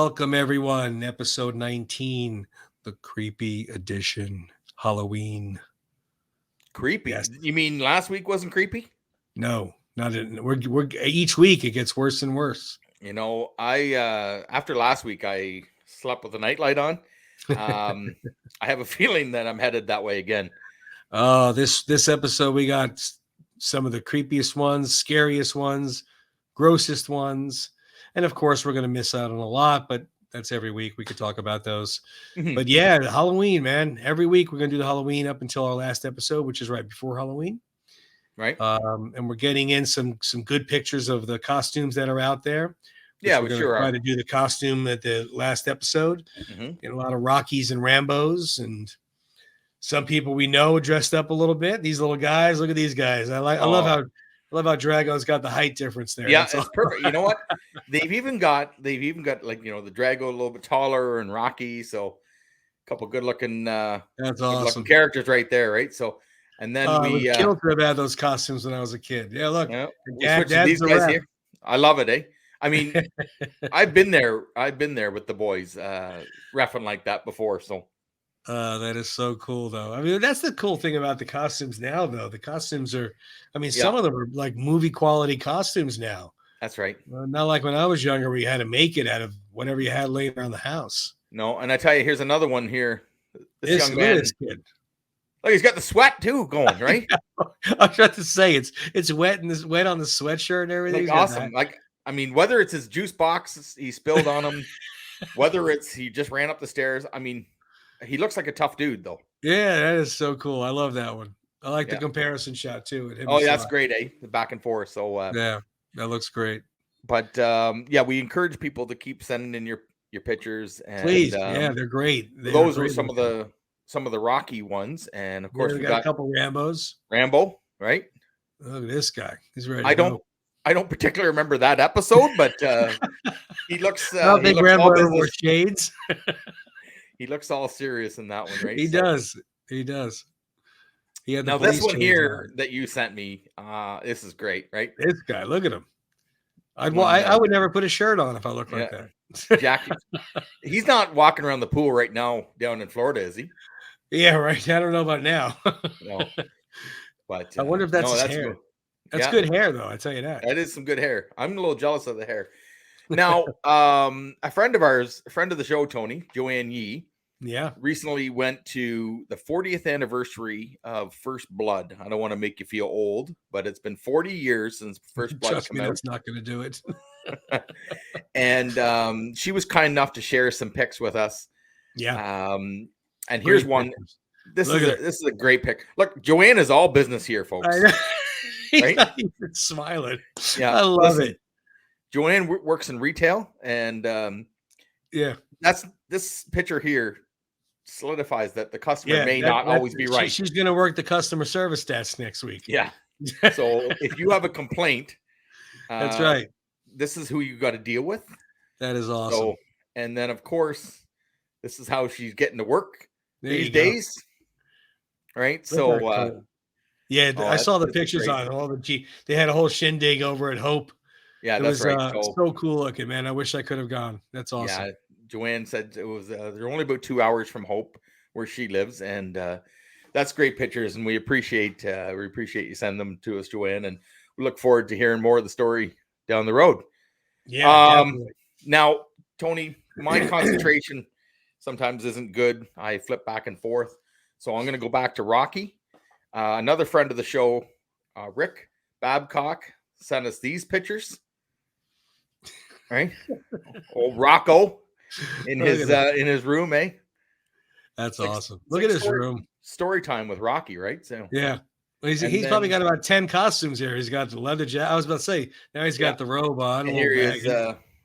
Welcome, everyone. Episode 19, the creepy edition, Halloween. Creepy? Yes. You mean last week wasn't creepy? No, not in. We're each week it gets worse and worse. You know, I after last week I slept with a nightlight on. I have a feeling that I'm headed that way again. This episode we got some of the creepiest ones, scariest ones, grossest ones, and of course we're going to miss out on a lot, but that's every week. We could talk about those. But yeah, the Halloween, man. Every week we're going to do the Halloween up until our last episode, which is right before Halloween. Right. And we're getting in some good pictures of the costumes that are out there. Yeah, we're going to try to do the costume at the last episode. Get a lot of Rockies and Rambos, and some people we know dressed up a little bit. These little guys, look at these guys. I love how Drago's got the height difference there. Yeah, it's perfect. You know what? They've even got like, the Drago a little bit taller and Rocky, so a couple good looking that's awesome characters right there, right? So and then we killed to have had those costumes when I was a kid. Yeah, look, these guys here. I love it, eh? I mean, I've been there with the boys reffing like that before, so that is so cool, though. I mean, that's the cool thing about the costumes now, though. The costumes are, some of them are like movie quality costumes now. That's right. Not like when I was younger, where you had to make it out of whatever you had laying around the house. No, and I tell you, here's another one here. This young man, this kid. Look, he's got the sweat too going, right? I was about to say it's wet and this wet on the sweatshirt and everything. Like, awesome. Like, I mean, whether it's his juice box he spilled on him, whether it's he just ran up the stairs. I mean, he looks like a tough dude, though. Yeah, that is so cool. I love that one. I like the comparison shot too. Oh, yeah, that's great, eh? The back and forth. So yeah, that looks great. But we encourage people to keep sending in your pictures. And, please, they're great. Those are some of the Rocky ones, and of course we got a couple Rambos. Rambo, right? Look at this guy. He's ready. I don't particularly remember that episode, but he looks. I think Rambo wore shades. He looks all serious in that one, right? He does. He does. He had now this one here that you sent me. This is great, right? This guy, look at him. I would never put a shirt on if I looked like that. Jackie, he's not walking around the pool right now down in Florida, is he? Yeah, right. I don't know about now. No, but I wonder if that's his hair. Good. That's good hair, though. I tell you that. That is some good hair. I'm a little jealous of the hair. Now, a friend of ours, a friend of the show, Tony, Joanne Yee, recently went to the 40th anniversary of First Blood. I don't want to make you feel old, but it's been 40 years since First Blood came out. That's not going to do it. And she was kind enough to share some pics with us. Yeah. And here's one. This is a great pic. Look, Joanne is all business here, folks. I know. Right? He's smiling. Yeah, I love it. Joanne works in retail, and that's this picture here solidifies that the customer may not always be right. She's going to work the customer service desk next week. Yeah. So if you have a complaint, that's right. This is who you got to deal with. That is awesome. So, and then of course, this is how she's getting to work these days. Right. So, cool. I saw the pictures on all the they had a whole shindig over at Hope. Yeah, that's right. So cool looking, man. I wish I could have gone. That's awesome. Yeah, Joanne said it was they're only about 2 hours from Hope where she lives, and that's great pictures, and we appreciate you sending them to us, Joanne, and we look forward to hearing more of the story down the road. Yeah. Now, Tony, my concentration sometimes isn't good. I flip back and forth, so I'm going to go back to Rocky. Another friend of the show, Rick Babcock, sent us these pictures. Right, old Rocco in his room, eh? That's awesome. Look at his room. Story time with Rocky, right? So yeah, well, he's probably got about 10 costumes here. He's got the leather jacket. I was about to say now he's got the robe on. And here he is.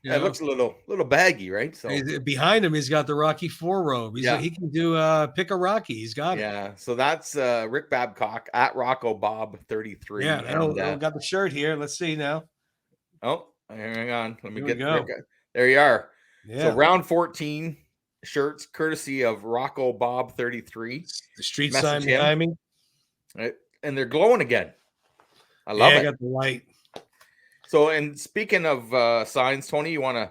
It looks a little baggy, right? So behind him, he's got the Rocky IV robe. He can do pick a Rocky. He's got it. Yeah. So that's Rick Babcock at Rocco Bob 33. Yeah. And, got the shirt here. Let's see now. Oh, hang on. Let me get Rick. There you are. Yeah. So round 14 shirts, courtesy of Rocco Bob 33. The street sign behind me. Right. And they're glowing again. I love it. I got the light. So, and speaking of signs, Tony, you want to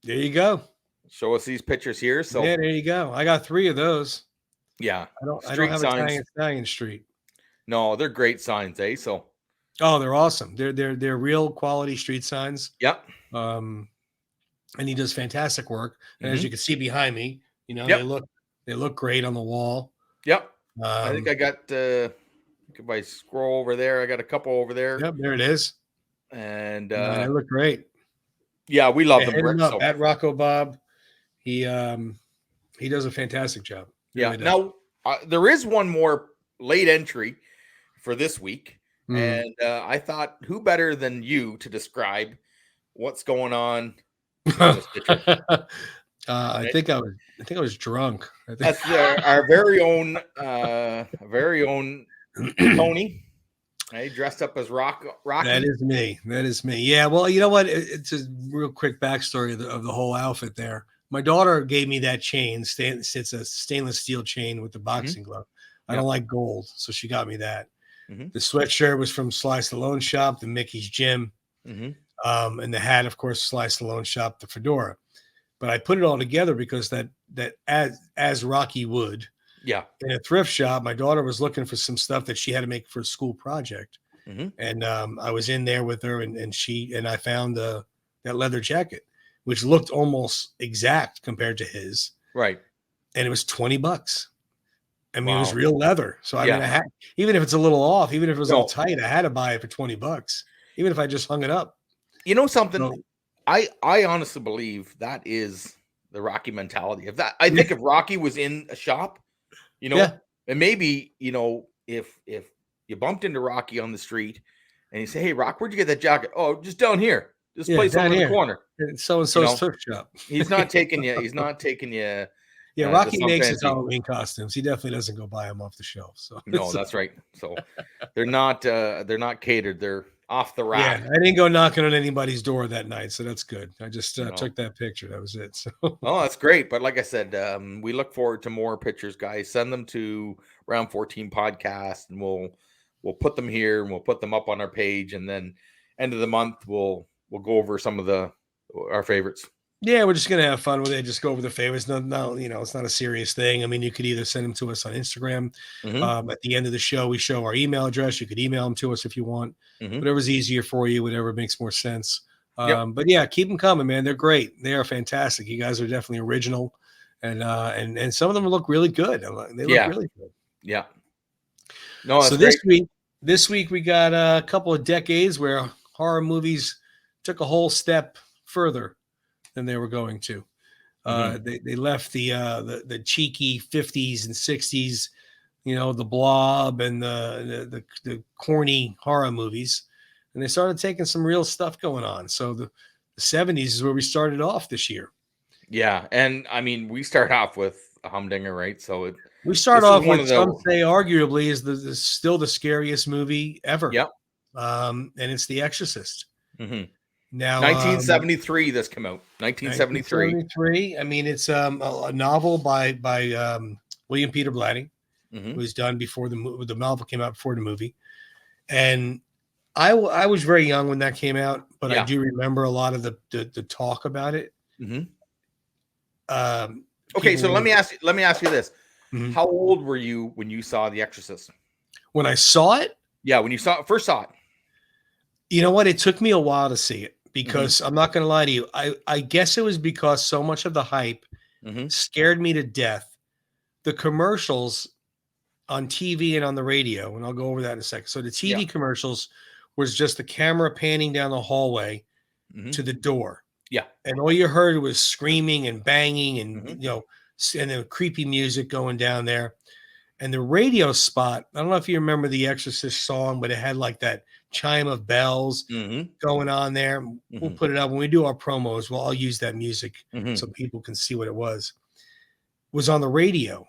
There you go. Show us these pictures here. So Yeah, there you go. I got 3 of those. yeah, I don't street have signs. Italian Street. No, they're great signs, eh? So Oh, they're awesome. They're real quality street signs. yep. Um, and he does fantastic work. And as Mm-hmm. you can see behind me, Yep. they look great on the wall. Yep. I think Um, I got if I scroll over there, I got a couple over there. yep, there it is. And No, they look great. yeah, we love Yeah, them, hit Rick. him up So at Rocco Bob. He does a fantastic job. He yeah. really does. Now there is one more late entry for this week, Mm. and I thought, who better than you to describe what's going on in this picture? I Right? think I was drunk. I think That's our very own Tony, right? Dressed up as Rocky. that is me. That is me. Yeah. Well, you know what? It's a real quick backstory of the whole outfit there. My daughter gave me that chain. It's a stainless steel chain with the boxing glove. I Yeah. don't like gold, so she got me that. Mm-hmm. The sweatshirt was from Sly Stallone Shop, the Mickey's Gym, Mm-hmm. and the hat, of course, Sly Stallone Shop, the fedora. But I put it all together because that as Rocky would Yeah. in a thrift shop, my daughter was looking for some stuff that she had to make for a school project. Mm-hmm. And I was in there with her, and I found that leather jacket, which looked almost exact compared to his, Right. and it was $20. I mean, it was Wow. real leather. So I mean, Yeah. I had, even if it's a little off, even if it was a No. little tight, I had to buy it for $20, even if I just hung it up. You know something? So, I honestly believe that is the Rocky mentality. If that, I think if Rocky was in a shop, yeah, and maybe if you bumped into Rocky on the street and you say, "Hey, Rock, where'd you get that jacket?" "Oh, just down here. This yeah, place over down in the here, corner." so and You so's know, thrift shop. he's not taking you. He's not taking you Yeah, to Rocky some makes his fancy. Halloween costumes. He definitely doesn't go buy them off the shelf. So No, that's right. So they're not catered. They're off the yeah, rack. I didn't go knocking on anybody's door that night, so that's good. I just No. took that picture. That was it. So Oh, that's great. But like I said, we look forward to more pictures, guys. Send them to Round 14 Podcast, and we'll put them here and we'll put them up on our page. And then end of the month, we'll go over some of our favorites. yeah, we're just gonna have fun with it. Just go over the favorites. No, it's not a serious thing. I mean, you could either send them to us on Instagram. Mm-hmm. At the end of the show, we show our email address. You could email them to us if you want. Mm-hmm. Whatever's easier for you, whatever makes more sense. Yep. But yeah, keep them coming, man. They're great. They are fantastic. You guys are definitely original, and some of them look really good. They look really good. Yeah. No, So that's great. this week we got a couple of decades where horror movies took a whole step further than they were going to. They left the cheeky 50s and 60s, the Blob and the corny horror movies, and they started taking some real stuff going on. So the 70s is where we started off this year. Yeah, and I mean, we start off with a humdinger, right? So We start off one with of some say arguably is still the scariest movie ever. Yep. And it's The Exorcist. Mm-hmm. Now, 1973, this came out. 1973. 1973. I mean, it's a novel by William Peter Blatty, Mm-hmm. who's done before the novel came out before the movie. And I was very young when that came out, but I do remember a lot of the talk about it. Mm-hmm. Okay, so let me ask you this: Mhm. How old were you when you saw The Exorcist? When I saw it, Yeah, when you first saw it. you know what? It took me a while to see it because I'm not going to lie to you. I guess it was because so much of the hype scared me to death. The commercials on TV and on the radio, and I'll go over that in a second. So the TV commercials was just the camera panning down the hallway to the door. Yeah. And all you heard was screaming and banging and, and the creepy music going down there. And the radio spot, I don't know if you remember the Exorcist song, but it had like that chime of bells going on there. We'll put it up when we do our promos. I'll use that music so people can see what it was. It was on the radio.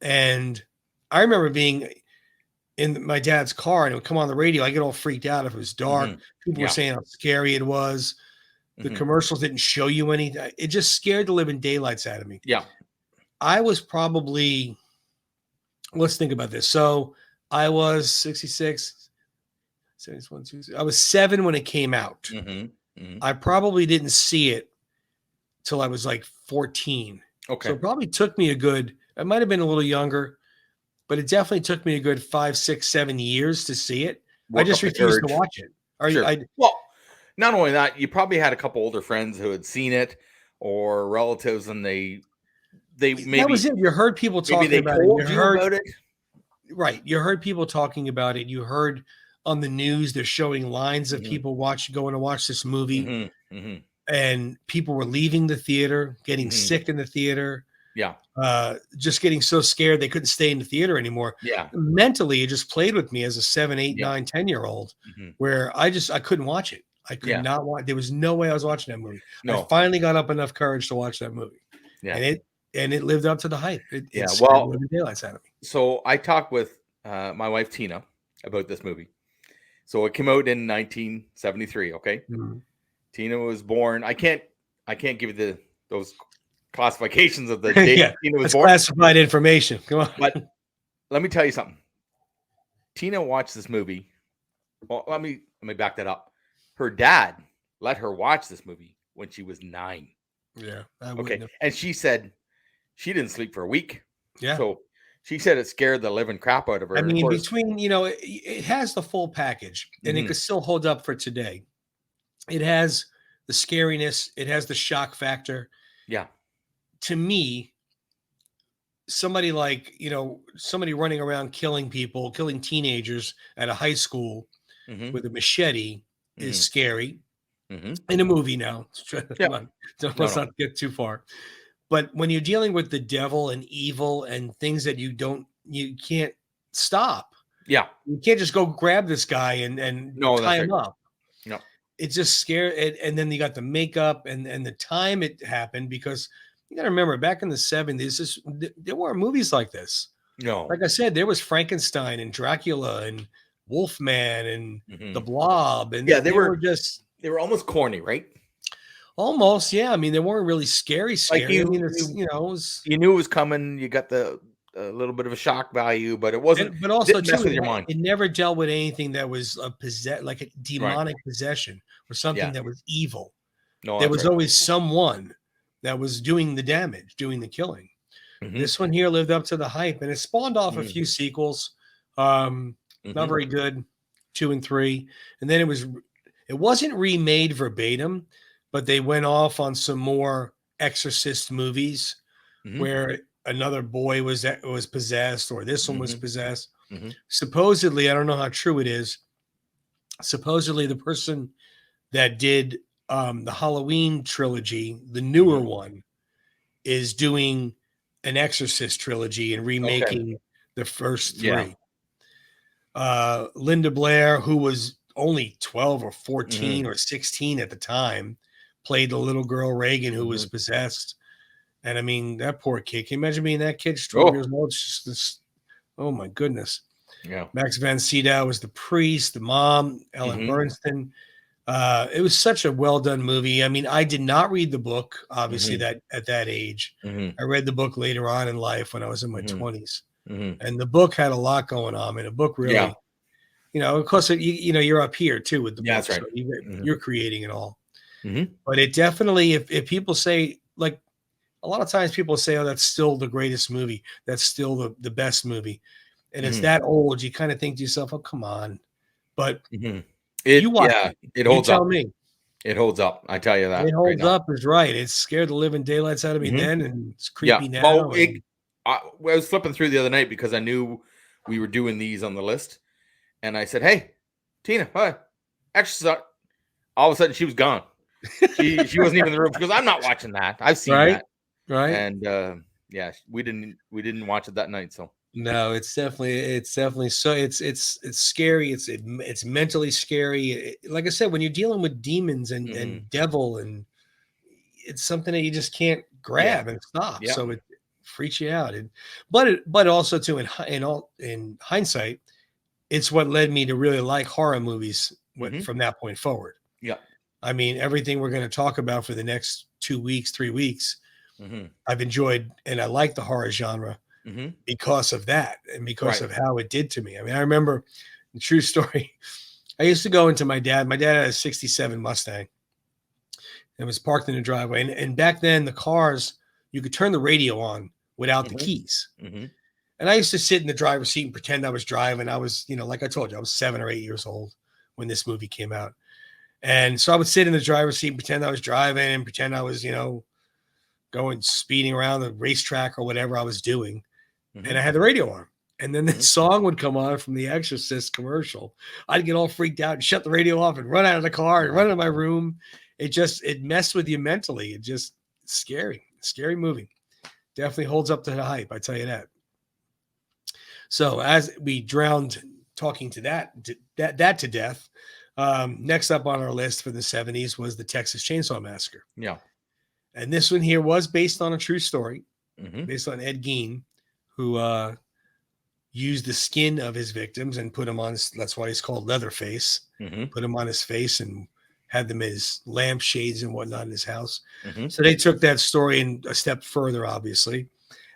And I remember being in my dad's car and it would come on the radio. I get all freaked out if it was dark. People were saying how scary it was. The commercials didn't show you anything. It just scared the living daylights out of me. Yeah. I was probably, let's think about this. So I was 66, 71, 66. I was 7 when it came out. I probably didn't see it till I was like 14. Okay. So it probably took me I might have been a little younger, but it definitely took me a good 5, 6, 7 years to see it. I Work just up the refused to courage. watch it. Sure. Well, not only that, you probably had a couple older friends who had seen it, or relatives, and they that was maybe it. You heard people maybe talking they about it. told you about it. Right. You heard people talking about it. You heard on the news they're showing lines of people going to watch this movie, and people were leaving the theater, getting sick in the theater. Yeah. Just getting so scared they couldn't stay in the theater anymore. Yeah. Mentally, it just played with me as a 7, 8, 9, 10-year-old, where I couldn't watch it. I could not watch. There was no way I was watching that movie. No. I finally got up enough courage to watch that movie. Yeah. And it lived up to the hype. It scared well, the daylights out of me. So I talked with my wife Tina about this movie. So it came out in 1973. Okay. Tina was born. I can't give you those classifications of the date Tina was born. Classified information. Come on. But let me tell you something. Tina watched this movie. Well, let me back that up. Her dad let her watch this movie when she was 9. Yeah. Okay. And she said she didn't sleep for a week. Yeah. So she said it scared the living crap out of her. I mean, between, it has the full package, and it could still hold up for today. It has the scariness. It has the shock factor. Yeah. To me, somebody running around killing people, killing teenagers at a high school with a machete is scary. In a movie now. Let's not get too far. But when you're dealing with the devil and evil and things that you can't stop. Yeah. You can't just go grab this guy and tie him up. No. It's just scary. And then you got the makeup and the time it happened, because you got to remember back in the 70s, there weren't movies like this. No. Like I said, there was Frankenstein and Dracula and Wolfman and the Blob. And they were almost corny, right? Almost, yeah. I mean, they weren't really scary. Like you knew it was coming. You got a little bit of a shock value, but it wasn't. But also, didn't mess with your mind. It never dealt with anything that was like a demonic possession or something that was evil. No, there was always someone that was doing the damage, doing the killing. This one here lived up to the hype, and it spawned off a few sequels. Not very good, 2 and 3, and then it wasn't remade verbatim, but they went off on some more Exorcist movies where another boy was possessed, or this one was possessed. Supposedly, I don't know how true it is. Supposedly, the person that did the Halloween trilogy, the newer one, is doing an Exorcist trilogy and remaking the first 3. Linda Blair, who was only 12 or 14 or 16 at the time, played the little girl Reagan who was possessed. And I mean, that poor kid. Can you imagine being that kid? 12 years old. It's just this. Oh my goodness. Yeah. Max von Sydow was the priest, the mom, Ellen Bernstein. It was such a well done movie. I mean, I did not read the book, obviously, that at that age. I read the book later on in life when I was in my 20s. And the book had a lot going on. And the book really, of course, you're up here too with the book. That's right. So you're creating it all. But it definitely, if people say, like, a lot of times people say, oh, that's still the greatest movie. That's still the best movie. And it's that old, you kind of think to yourself, oh, come on. But it holds up. Me. It holds up. I tell you that. It holds up is right. It scared the living daylights out of me then, and it's creepy now. Well, I was flipping through the other night because I knew we were doing these on the list. And I said, hey, Tina, hi. Exercise. All of a sudden, she was gone. She wasn't even in the room. She goes, I'm not watching that. I've seen that. Right. And we didn't watch it that night. So no, it's definitely so it's scary. It's mentally scary. Like I said, when you're dealing with demons and devil, and it's something that you just can't grab and stop. Yeah. So it freaks you out. But also too in hindsight, it's what led me to really like horror movies from that point forward. Yeah. I mean, everything we're going to talk about for the next 2 weeks, 3 weeks, I've enjoyed, and I like the horror genre because of that and because of how it did to me. I mean, I remember the true story. I used to go into my dad. My dad had a 67 Mustang, It was parked in the driveway. And back then, the cars, you could turn the radio on without the Mhm. keys. Mhm. And I used to sit in the driver's seat and pretend I was driving. I was, like I told you, I was 7 or 8 years old when this movie came out. And so I would sit in the driver's seat and pretend I was driving and pretend I was, going speeding around the racetrack or whatever I was doing. And Mhm. I had the radio on. And then Mhm. this song would come on from the Exorcist commercial. I'd get all freaked out and shut the radio off and run out of the car and run into my room. It messed with you mentally. It just scary movie. Definitely holds up to the hype. I tell you that. So as we drowned talking to that to death, next up on our list for the 70s was the Texas Chainsaw Massacre. Yeah. And this one here was based on a true story, Mhm. based on Ed Gein, who used the skin of his victims and put them on that's why he's called Leatherface. Mhm. Put them on his face and had them as lampshades and whatnot in his house. Mhm. So they took that story in a step further, obviously.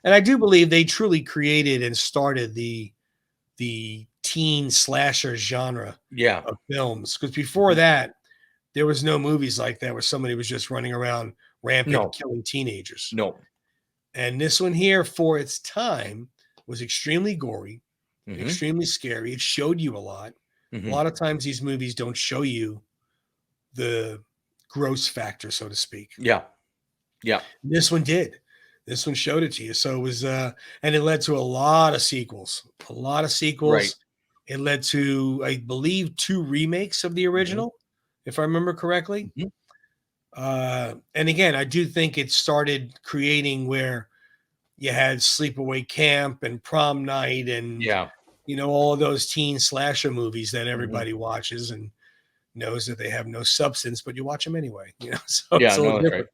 And I do believe they truly created and started the teen slasher genre Yeah. of films. Because before Mhm. that, there was no movies like that where somebody was just running around rampant No. killing teenagers. No. And this one here, for its time, was extremely gory, Mhm. extremely scary. It showed you a lot. A Mhm. lot of times these movies don't show you the gross factor, so to speak. Yeah. Yeah. This one did. This one showed it to you. So it was and it led to a lot of sequels. A lot of Right. sequels. It led to, I believe, 2 remakes of the Mhm. original, if I remember correctly. Mhm. And again, I do think it started creating where you had sleepaway camp and prom night and Yeah. all of those teen slasher movies that Mhm. everybody watches and knows that they have no substance, but you watch them anyway, so it's Yeah. a little No, that's right. different.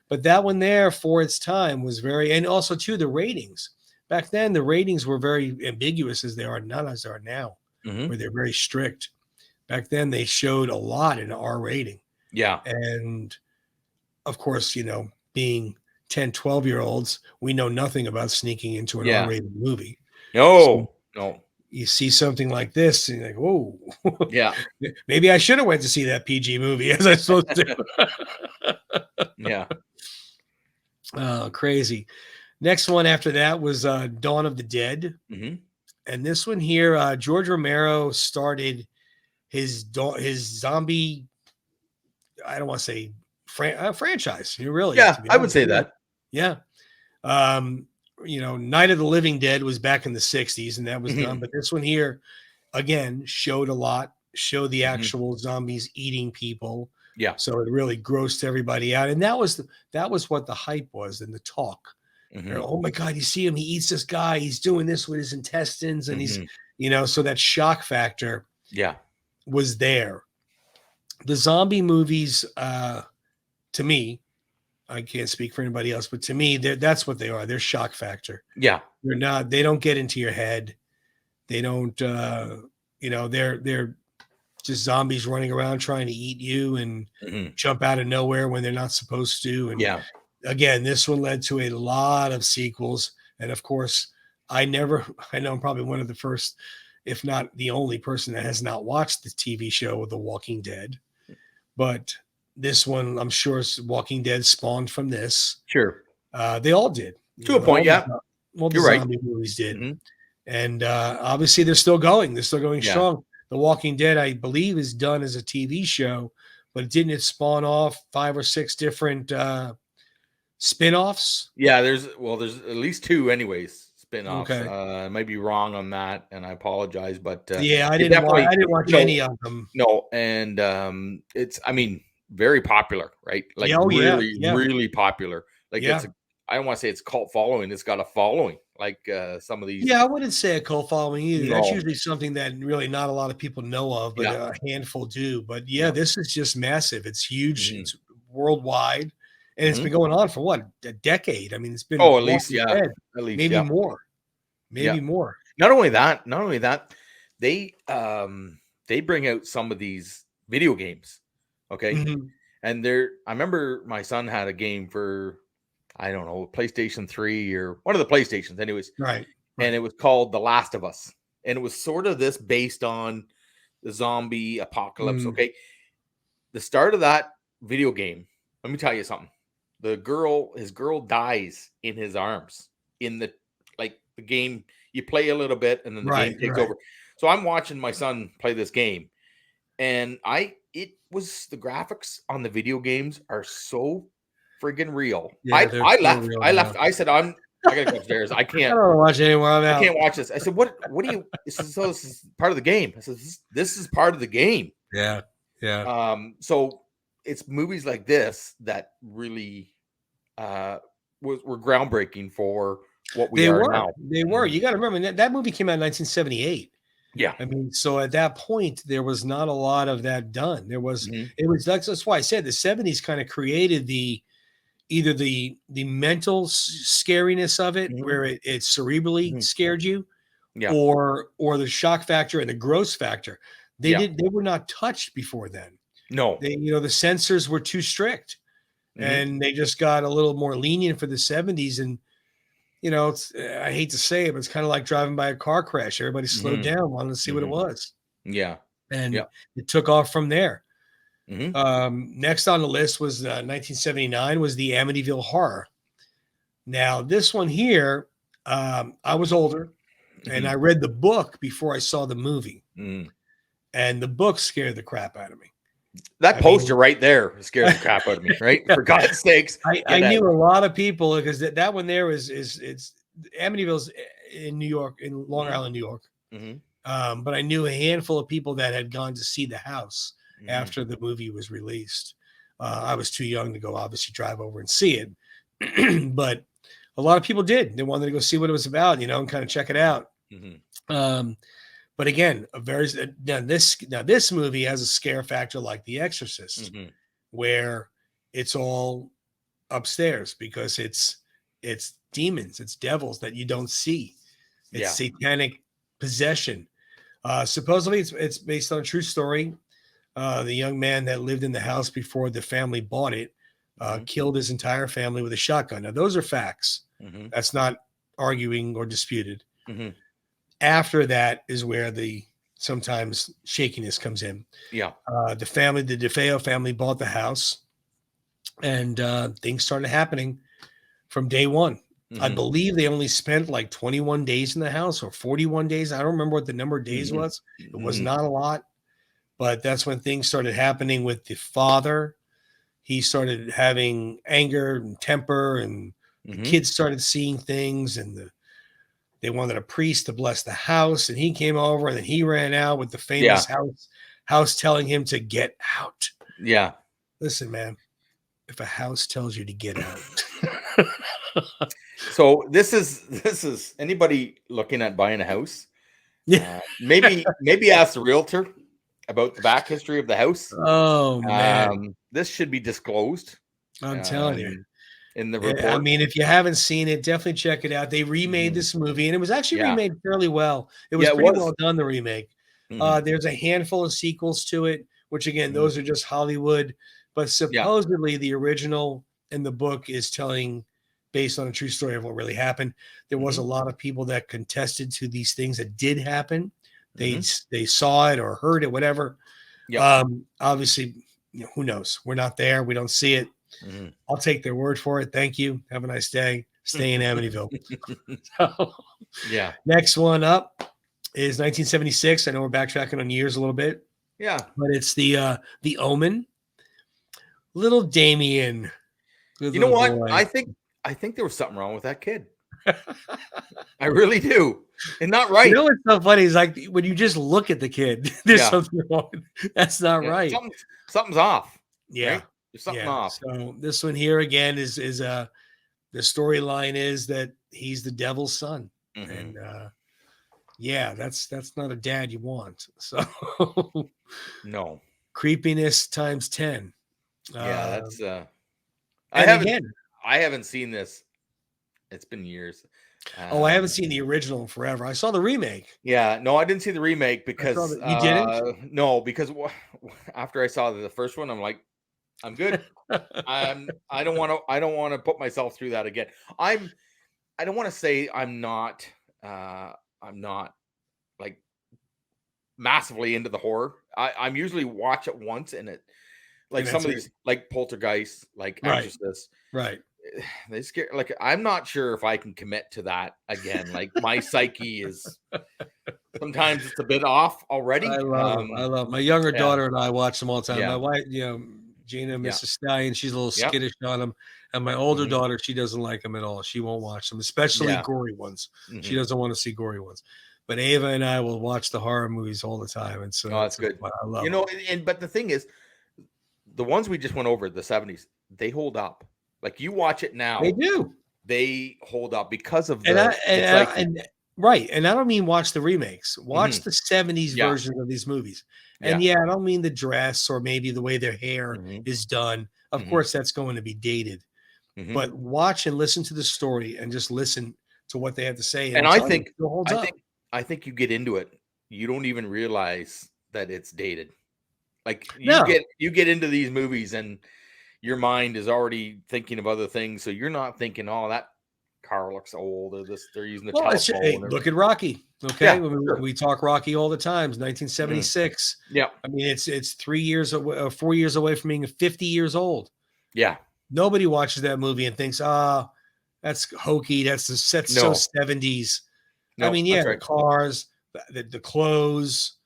But that one there for its time was very, and also too the ratings. Back then, the ratings were very ambiguous as they are, not as they are now, Mhm. where they're very strict. Back then, they showed a lot in R rating. Yeah. And of course, being 10, 12-year olds, we know nothing about sneaking into an R Yeah. rated movie. So No. No. you see something like this and you're like, whoa, Yeah. maybe I should have went to see that PG movie as I supposed to. Yeah. Oh, crazy. Next one after that was Dawn of the Dead. Mhm. And this one here, George Romero started his zombie, I don't want to say franchise. You really, Yeah. to be I would honest. say Yeah. that. Yeah. Um, Night of the Living Dead was back in the 60s and that was done. Mhm. But this one here, again, showed a lot, showed the Mhm. actual zombies eating people. Yeah. So it really grossed everybody out. And that was what the hype was and the talk. Mhm. Oh my God, you see him, he eats this guy, he's doing this with his intestines, and he's, Mhm. so that shock factor Yeah. was there. The zombie movies, to me, I can't speak for anybody else, but to me, that's what they are. They're shock factor. Yeah. They don't get into your head. They don't, they're just zombies running around trying to eat you and Mhm. jump out of nowhere when they're not supposed to. And Yeah. again, this one led to a lot of sequels. And of course, I know I'm probably one of the first, if not the only person that has not watched the TV show The Walking Dead. But this one, I'm sure Walking Dead spawned from this. Sure. They all did. To a point, yeah. All the You're right. zombie movies did. Mhm. And obviously, they're still going. They're still going Yeah. strong. The Walking Dead, I believe, is done as a TV show, but didn't it spawn off 5 or 6 different spin-offs? Yeah, there's at least 2 anyways, spin-offs. Okay. I might be wrong on that, and I apologize, but Yeah, it definitely, I didn't watch any of them. no, and it's, I mean, very popular, right? Like Yeah, oh yeah, really, yeah, really popular. Like yeah. I don't want to say it's cult following. It's got a following. Like some of these. Yeah, I wouldn't say a cult following either. That's No. usually something that really not a lot of people know of, but Yeah. a handful do. But yeah, Yeah. this is just massive. It's huge. Mhm. It's worldwide, and it's Mhm. been going on for what, a decade. I mean, it's been Oh, at least, Walking yeah. Dead, At least, maybe yeah. more, Yeah. maybe more. Not only that, they bring out some of these video games. Okay. Mhm. And I remember my son had a game for, I don't know, PlayStation 3 or one of the PlayStations, anyways. Right, And right. it was called The Last of Us. And it was sort of this based on the zombie apocalypse. Mm, Okay. The start of that video game. Let me tell you something. His girl dies in his arms in the game. You play a little bit and then the game Right, takes right. over. So I'm watching my son play this game, and the graphics on the video games are so friggin' real. Yeah, they're I so left. real I now. left. I said, I gotta go upstairs. I I can't. don't wanna watch it anymore. I'm I out. can't watch this. I said, what do you? This is part of the game. I said, this is part of the game. Yeah, yeah. So it's movies like this that really were groundbreaking for what we They are were. now. They were. You gotta remember that movie came out in 1978. Yeah. I mean, so at that point, there was not a lot of that done. Mhm. That's why I said the 70s kind of created either the mental scariness of it, Mhm. where it cerebrally Mhm. scared you, Yeah. or the shock factor and the gross factor. Yeah. They were not touched before then. No. The censors were too strict, Mhm. and they just got a little more lenient for the 70s. And I hate to say it, but it's kind of like driving by a car crash. Everybody slowed Mhm. down, wanted to see what it Mhm. was, Yeah. and Yeah. it took off from there. Mhm. Next on the list was 1979 was the Amityville Horror. Now this one here, I was older, and I Mhm. read the book before I saw the movie, Mhm. and the book scared the crap out of me. That I poster mean, right there scares the crap out of me. Right? For God's sakes, I get that. knew a lot of people because that one there is it's Amityville's in New York, in Long Mhm. Island, New York. Mhm. But I knew a handful of people that had gone to see the house Mhm. after the movie was released. I was too young to go, obviously, drive over and see it, but a lot of people did. They wanted to go see what it was about, and kind of check it out. Mhm. Um, but again, this movie has a scare factor like The Exorcist, Mhm. where it's all upstairs because it's demons, it's devils that you don't see. It's Yeah. satanic possession. Supposedly, it's based on a true story. The young man that lived in the house before the family bought it Mhm. killed his entire family with a shotgun. Now, those are facts. Mhm. That's not arguing or disputed. Mhm. After that is where the sometimes shakiness comes in. Yeah. The DeFeo family bought the house, and things started happening from day one. I Mhm. believe they only spent like 21 days in the house or 41 days. I don't remember what the number of days Mhm. was. It was Mhm. not a lot, but that's when things started happening with the father. He started having anger and temper, and the Mhm. kids started seeing things, and they wanted a priest to bless the house, and he came over, and then he ran out with the famous Yeah. house telling him to get out. Yeah. Listen, man, if a house tells you to get out, So this is anybody looking at buying a house. yeah. Maybe ask the realtor about the back history of the house. Oh man, This should be disclosed I'm telling you. um, in the I report. mean, if you haven't seen it, definitely check it out. They remade Mhm. this movie, and it was actually Yeah, remade fairly well. It was yeah, it pretty was. well done, the remake. Mhm. There's a handful of sequels to it, which again, Mhm. those are just Hollywood. But Yeah. supposedly, the original in the book is telling, based on a true story of what really happened. There was a Mhm. lot of people that contested to these things that did happen. They Mhm. they saw it or heard it, whatever. Yep. Obviously, who knows? We're not there. We don't see it. Mhm. I'll take their word for it. Thank you. Have a nice day. Stay in Amityville. So, Yeah. next one up is 1976. I know we're backtracking on years a little bit, Yeah. but it's the Omen. Little Damien, good You know little what? boy. I think there was something wrong with that kid. I really do. And not You right. know what's so funny is like when you just look at the kid, there's Yeah. something wrong. That's not Yeah. right. Something's off. Yeah, Right? There's something yeah. off. So this one here again is the storyline is that he's the devil's son, Mhm. and yeah, that's not a dad you want. So No. creepiness times 10. Yeah, Uh, that's I and haven't again, I haven't seen this. It's been years. oh, I haven't Um, seen the original in forever. I saw the remake. yeah, no, I didn't see the remake I saw because that you didn't. no, because after I saw the first one, I'm like, I'm good. I don't want to put myself through that again. I don't want to say I'm not like massively into the horror. I'm usually watch it once and Like some of these, like Poltergeist, like Right. Exorcist, Right. they scare. Like I'm not sure if I can commit to that again. Like my psyche is sometimes it's a bit off already. I love them. I love my younger Yeah. daughter and I watch them all the time. Yeah. My wife, Gina, Yeah. Mrs. Stallion, she's a little Yeah. skittish on them. And my older Mhm. daughter, she doesn't like them at all. She won't watch them, especially Yeah. gory ones. She Mhm. doesn't want to see gory ones. But Ava and I will watch the horror movies all the time. And so Oh, that's good. I love You them. know, but the thing is, the ones we just went over, the 70s, they hold up. Like you watch it now, They do. they hold up because of And the psyche. right. And I don't mean watch the remakes. Watch Mhm. the 70s Yeah. versions of these movies. And Yeah. I don't mean the dress or maybe the way their hair Mhm. is done. Of Mhm. course, that's going to be dated. Mhm. But watch and listen to the story and just listen to what they have to say. And I'm I telling you, think it still holds I up. think I think you get into it, you don't even realize that it's dated. Like No. you get into these movies and your mind is already thinking of other things, so you're not thinking, "Oh, that car looks old," or this they're using the Well, hey, telephone. Or, look at Rocky. Okay, yeah, sure. we talk Rocky all the time. It's Mhm. 1976. Yeah, I mean, it's 3 years away, 4 years away from being 50 years old. yeah. Nobody watches that movie and thinks, "Ah, that's hokey. That's so No, 70s." I no, mean, yeah, that's the right. cars, the clothes,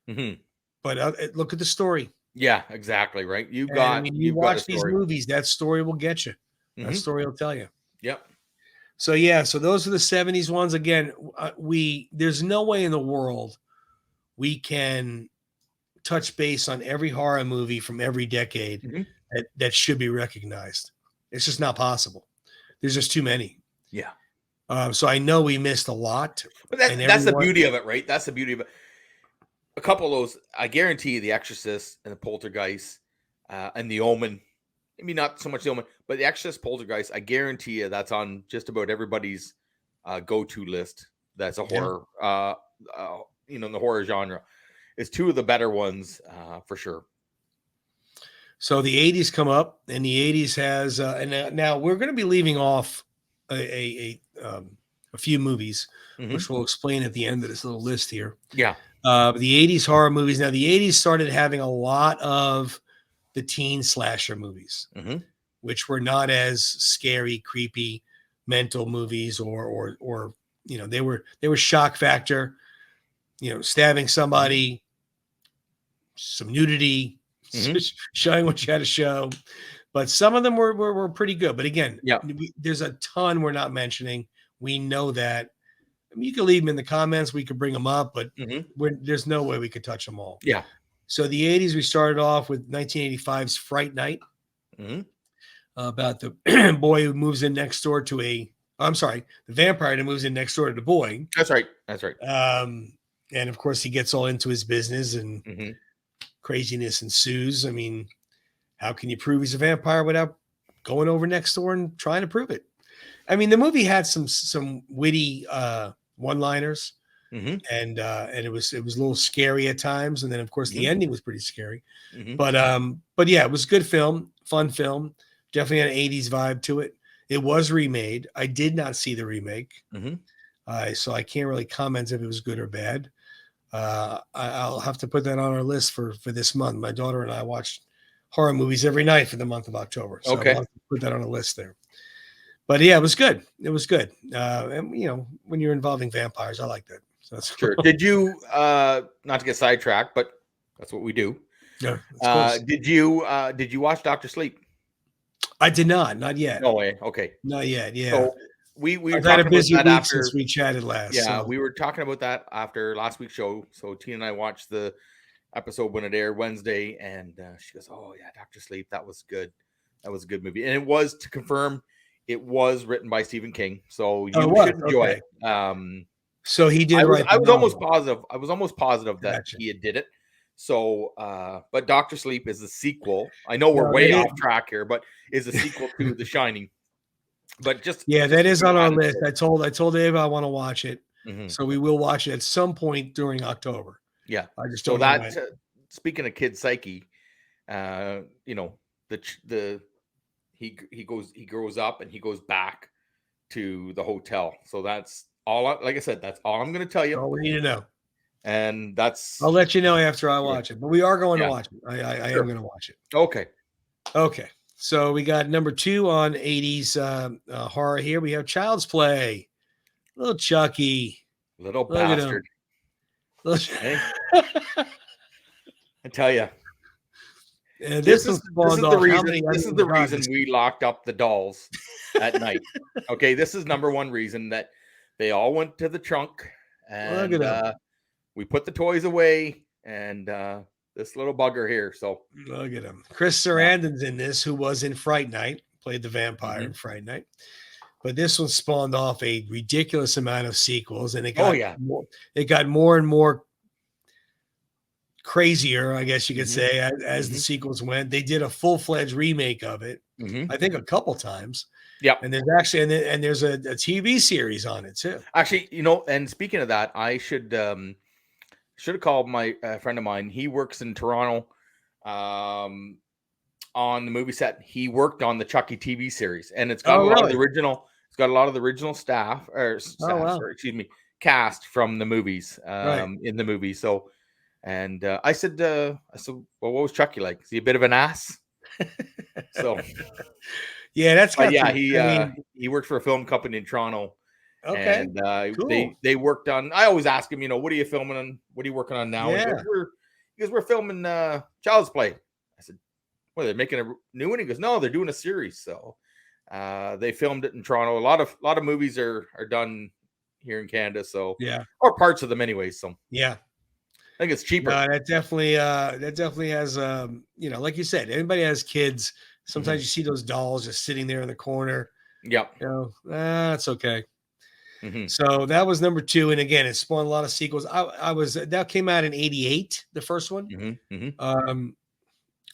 Mhm. but look at the story. Yeah, exactly, right? And I mean, you You've got a watch these story. movies, that story will get you. That Mhm. story will tell you. Yep. So yeah, so those are the 70s ones. Again, there's no way in the world we can touch base on every horror movie from every decade Mhm. that should be recognized. It's just not possible. There's just too many. Yeah. So I know we missed a lot, But and that's the everyone. beauty of it, right? That's the beauty of it. A couple of those, I guarantee you, The Exorcist and the Poltergeist, and The Omen. Maybe not so much The Omen, but The Exorcist, Poltergeist. I guarantee you that's on just about everybody's go-to list. That's a Yeah. horror, in the horror genre. It's two of the better ones for sure. So the 80s come up, and the 80s has, and now we're going to be leaving off a few movies, Mhm. which we'll explain at the end of this little list here. Yeah. The 80s horror movies. Now, the 80s started having a lot of the teen slasher movies, Mhm. which were not as scary, creepy, mental movies, or they were shock factor, stabbing somebody, some nudity, Mhm. showing what you had to show. But some of them were pretty good. But again, Yeah. there's a ton we're not mentioning. We know that. I mean, you can leave them in the comments. We could bring them up, but Mhm. there's no way we could touch them all. Yeah. So the 80s, we started off with 1985's Fright Night, Mhm. about the boy who moves in next door to the vampire that moves in next door to the boy. That's right. That's right. And of course, he gets all into his business and Mhm. craziness ensues. I mean, how can you prove he's a vampire without going over next door and trying to prove it? I mean, the movie had some witty one-liners, Mhm. and it was a little scary at times, and then of course the Mhm. ending was pretty scary. Mhm. But yeah, it was a good film, fun film, definitely had an 80s vibe to it. It was remade. I did not see the remake, Mhm. so I can't really comment if it was good or bad. I'll have to put that on our list for this month. My daughter and I watched horror movies every night for the month of October, so we'll Okay. have to put that on a list there. But yeah, it was good. It was good. And when you're involving vampires, I like that. So that's Sure. Did you not to get sidetracked, but that's what we do. yeah, it's close. Did you watch Doctor Sleep? I did not yet. No way. Okay. Not yet. Yeah. So we were I've had a talking about busy that week since after. we chatted last. Yeah, So we were talking about that after last week's show. So Tina and I watched the episode when it aired Wednesday, and she goes, "Oh yeah, Doctor Sleep. That was good. That was a good movie." And it was, to confirm, it was written by Stephen King, so oh, it you was should enjoy okay. it. So he did I was write I the was almost novel. positive. I was almost positive that Gotcha. he had did it. So, but Doctor Sleep is the sequel. I know we're No, way that is off track here, but is a sequel to The Shining. But yeah, just that to is keep on our adding list. to I told Ava I want to watch it, it. Mhm. so we will watch it at some point during October. Yeah. I just So don't know when. speaking of kid psyche, uh, you know, the he grows up and he goes back to the hotel. So that's all. Like I said, that's all I'm going to tell you. All we need to know. and that's I'll let you know after I watch it. But we are going to yeah, watch it. I sure. am going to watch it. Okay. Okay. So we got number 2 on 80s horror here. We have Child's Play. Little Chucky. Little Look at him. bastard. Hey, I tell you, And this this one is this spawned is the off. How reason. many? I This mean, is the God, reason we locked up the dolls at night. Okay, this is number one reason that they all went to the trunk, look at and him. we put the toys away, and this little bugger here. So Look at him. Chris yeah. Sarandon's in this, who was in Fright Night, played the vampire in Fright Night. But this one spawned off a ridiculous amount of sequels, and it got more and more crazier, I guess you could say, as the sequels went. They did a full-fledged remake of it, I think a couple times. Yeah. And there's actually and there's a TV series on it too. Actually, and speaking of that, I should have called my friend of mine. He works in Toronto on the movie set. He worked on the Chucky TV series, and it's got a lot of the original. It's got a lot of the original cast from the movies in the movie. So, and I said, well, what was Chucky like? Is he a bit of an ass? So, yeah, that's got he worked for a film company in Toronto. Okay, and cool. they worked on. I always ask him, what are you filming on? What are you working on now? Yeah. He goes, we're filming Child's Play. I said, well, they're making a new one. He goes, no, they're doing a series. So they filmed it in Toronto. A lot of movies are done here in Canada. So yeah, or parts of them anyway. So yeah, I think it's cheaper. No, that definitely has like you said, anybody has kids. Sometimes you see those dolls just sitting there in the corner. Yep. That's okay. So that was number 2, and again, it spawned a lot of sequels. That came out in '88, the first one. I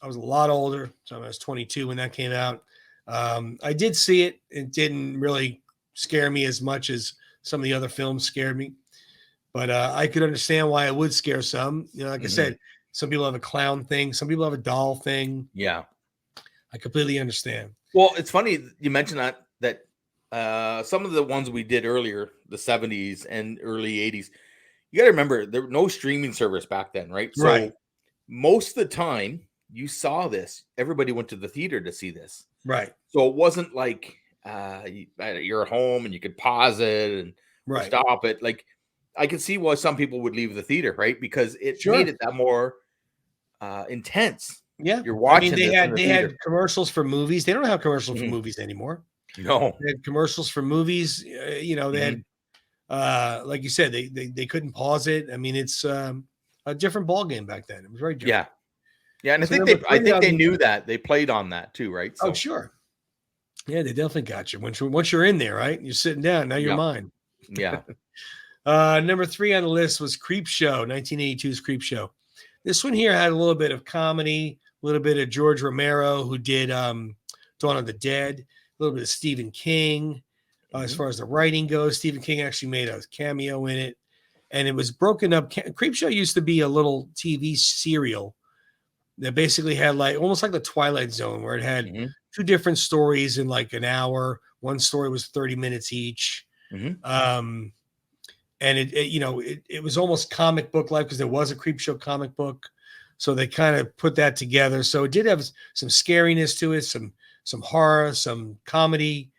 was a lot older, so I was 22 when that came out. I did see it. It didn't really scare me as much as some of the other films scared me, but I could understand why it would scare some. Like I said, some people have a clown thing, some people have a doll thing. Yeah, I completely understand. Well, it's funny you mentioned that some of the ones we did earlier, the 70s and early 80s, you got to remember there was no streaming service back then, right? So most of the time you saw this, everybody went to the theater to see this. Right. So it wasn't like you're at home and you could pause it and stop it. Like I can see why some people would leave the theater, right? Because it made it that more intense. Yeah. You're watching. They had commercials for movies. They don't have commercials for movies anymore. No, they had commercials for movies. They had, like you said, they couldn't pause it. I mean, it's a different ball game back then. It was very different. Yeah, and So I think they knew that. They played on that too, right? So. Oh, sure. Yeah, they definitely got you. Once you're in there, right? You're sitting down. Now you're mine. Yeah. Number 3 on the list was Creepshow, 1982's Creepshow. This one here had a little bit of comedy, a little bit of George Romero, who did Dawn of the Dead, a little bit of Stephen King. As far as the writing goes, Stephen King actually made a cameo in it. And it was broken up. Creepshow used to be a little TV serial that basically had almost like the Twilight Zone, where it had 2 different stories in like an hour. One story was 30 minutes each. And it was almost comic book like, because there was a Creepshow comic book. So they kind of put that together. So it did have some scariness to it, some horror, some comedy,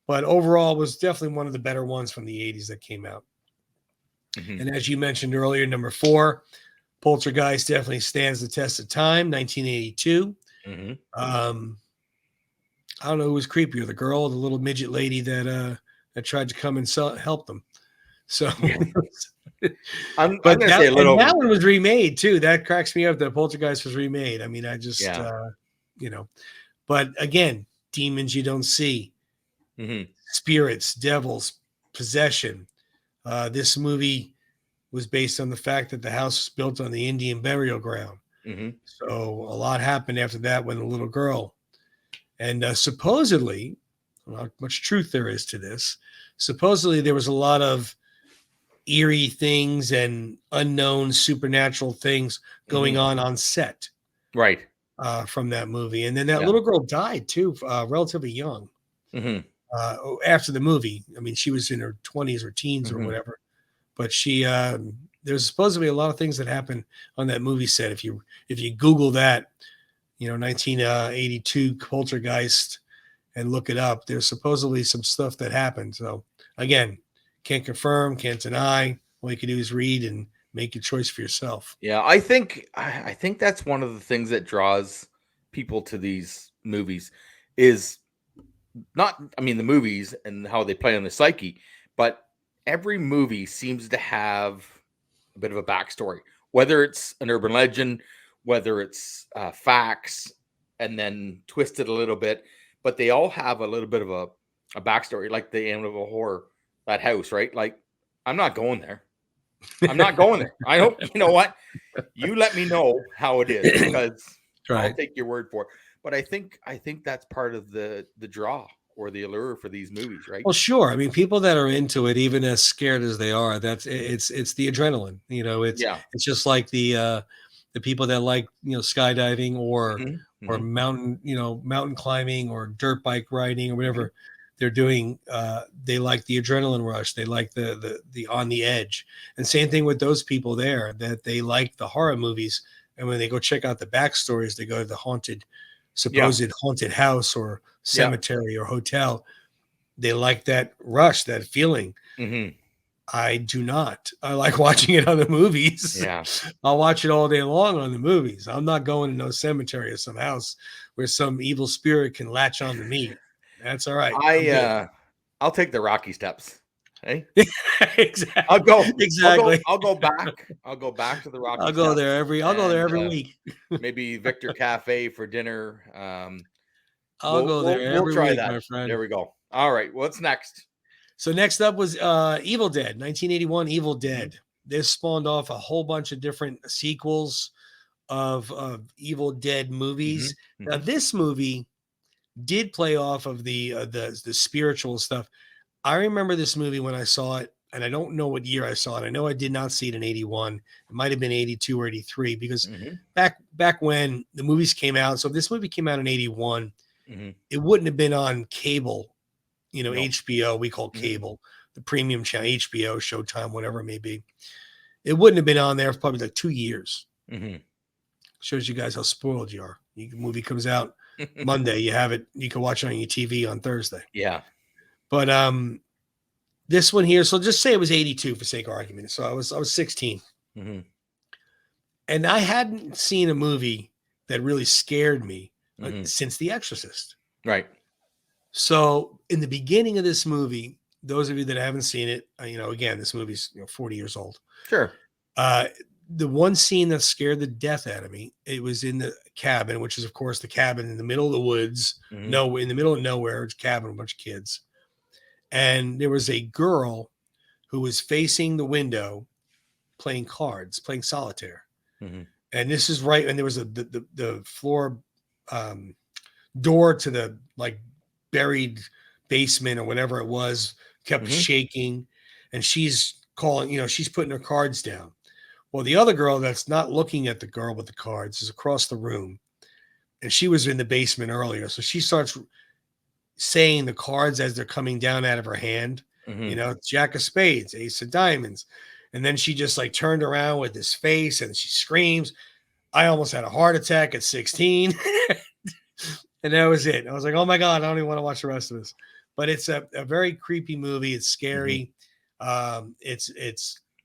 but overall was definitely one of the better ones from the 80s that came out. And as you mentioned earlier, number 4, Poltergeist definitely stands the test of time, 1982. I don't know who was creepier, the girl or the little midget lady that tried to come and help them. So I'm going to say a little. That one was remade too. That cracks me up that Poltergeist was remade. I mean, I just, but again, demons you don't see, spirits, devils, possession. This movie was based on the fact that the house was built on the Indian burial ground. So a lot happened after that when the little girl, and supposedly, not much truth there is to this, supposedly there was a lot of eerie things and unknown supernatural things going on set. Right. From that movie. And then that little girl died too, relatively young. After the movie. I mean, she was in her 20s or teens or whatever, but she there's supposed to be a lot of things that happen on that movie set. If you Google that, 1982 Poltergeist and look it up, there's supposedly some stuff that happened. So again, can't confirm, can't deny. All you can do is read and make your choice for yourself. Yeah, I think that's one of the things that draws people to these movies is not, I mean, the movies and how they play on the psyche, but every movie seems to have a bit of a backstory, whether it's an urban legend, whether it's facts, and then twisted a little bit, but they all have a little bit of a backstory, like the end of a horror, that house, right? Like, I'm not going there. I'm not going there. I hope, you know what? You let me know how it is, because I'll Right. take your word for it. But I think that's part of the draw or the allure for these movies, right? Well, sure. I mean, people that are into it, even as scared as they are, it's the adrenaline. Yeah. It's just like the people that like skydiving or Hmm. Hmm. mountain climbing or dirt bike riding or Hmm. whatever they're doing. They like the adrenaline rush. They like the on the edge. And same thing with those people there, that they like the horror movies. And when they go check out the backstories, they go to the Yeah. supposed haunted house or Yeah. cemetery or hotel. They like that rush, that feeling. Hmm. I do not. I like watching it on the movies. Yeah. I'll watch it all day long on the movies. I'm not going to no cemetery or some house where some evil spirit can latch on to me. That's all right. I'm good. I'll take the Rocky steps. Hey, I'll Exactly. go. I'll go. Exactly. I'll go back. I'll go back to the Rocky I'll go steps, there every. I'll go there and every week. maybe Victor Cafe for dinner. I'll go there We'll every try week, that. my friend. There we go. All right. What's next? So next up was Evil Dead, 1981 Evil Hmm. Dead. This spawned off a whole bunch of different sequels of Evil Dead Hmm. movies. Now Hmm. this movie did play off of the spiritual stuff. I remember this movie when I saw it, and I don't know what year I saw it. I know I did not see it in 81. It might have been 82 or 83 because Hmm. back when the movies came out. So if this movie came out in 81, Hmm. it wouldn't have been on cable, No. HBO, we call Hmm. cable, the premium channel, HBO, Showtime, whatever it may be. It wouldn't have been on there for probably like 2 years. Hmm. Shows you guys how spoiled you are. The movie comes out Monday, you have it, you can watch it on your TV on Thursday. Yeah. But this one here, so just say it was 82 for sake of argument. So I was 16. Hmm. And I hadn't seen a movie that really scared me Hmm. since The Exorcist. Right. So in the beginning of this movie, those of you that haven't seen it, again, this movie's 40 years old. Sure. The one scene that scared the death out of me, it was in the cabin, which is of course the cabin in the middle of the woods, Hmm. no, in the middle of nowhere, it's a cabin, a bunch of kids. And there was a girl who was facing the window playing cards, playing solitaire. Hmm. And this is right, and there was the floor um, door to the like buried basement or whatever it was kept Hmm. shaking, and she's calling, she's putting her cards down. Well, the other girl that's not looking at the girl with the cards is across the room, and she was in the basement earlier, so she starts saying the cards as they're coming down out of her hand. Hmm. Jack of spades, ace of diamonds. And then she just like turned around with this face and she screams. I almost had a heart attack at 16. And that was it. I was like, oh my God, I don't even want to watch the rest of this. But it's a very creepy movie. It's Hmm. scary.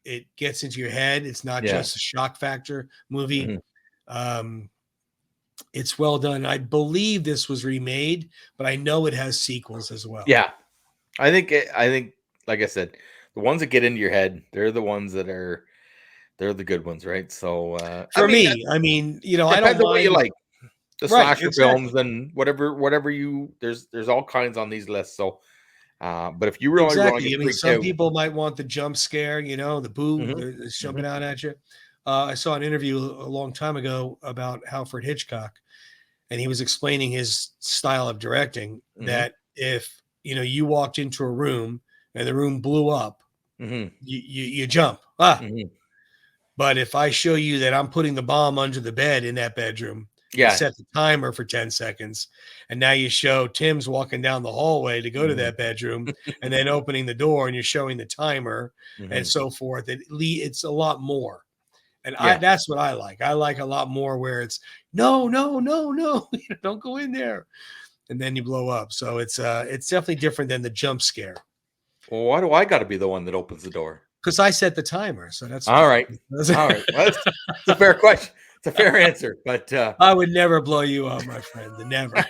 It gets into your head. It's not Yeah. just a shock factor movie. Hmm. Um, it's well done. I believe this was remade, but I know it has sequels as well. Yeah. I think, like I said, the ones that get into your head, they're the ones they're the good ones, right? So, For me, I mean, I don't depends on what you mind. like. The Right, slasher films exactly. and whatever you there's all kinds on these lists. So, but if you really want to Exactly. get I mean, freaked some out, people might want the jump scare, the boo hmm, that's hmm, jumping out at you. I saw an interview a long time ago about Alfred Hitchcock, and he was explaining his style of directing hmm, that if, you walked into a room and the room blew up, hmm, you jump. Ah, hmm, but if I show you that I'm putting the bomb under the bed in that bedroom, You Yeah. set the timer for 10 seconds, and now you show Tim's walking down the hallway to go to that bedroom and then opening the door, and you're showing the timer and so forth. It's a lot more. And that's what I like. I like a lot more where it's no, don't go in there. And then you blow up. So it's definitely different than the jump scare. Well, why do I got to be the one that opens the door? Because I set the timer. So that's all right. All right. Well, it's a fair question. It's a fair answer, but I would never blow you up, my friend. Never.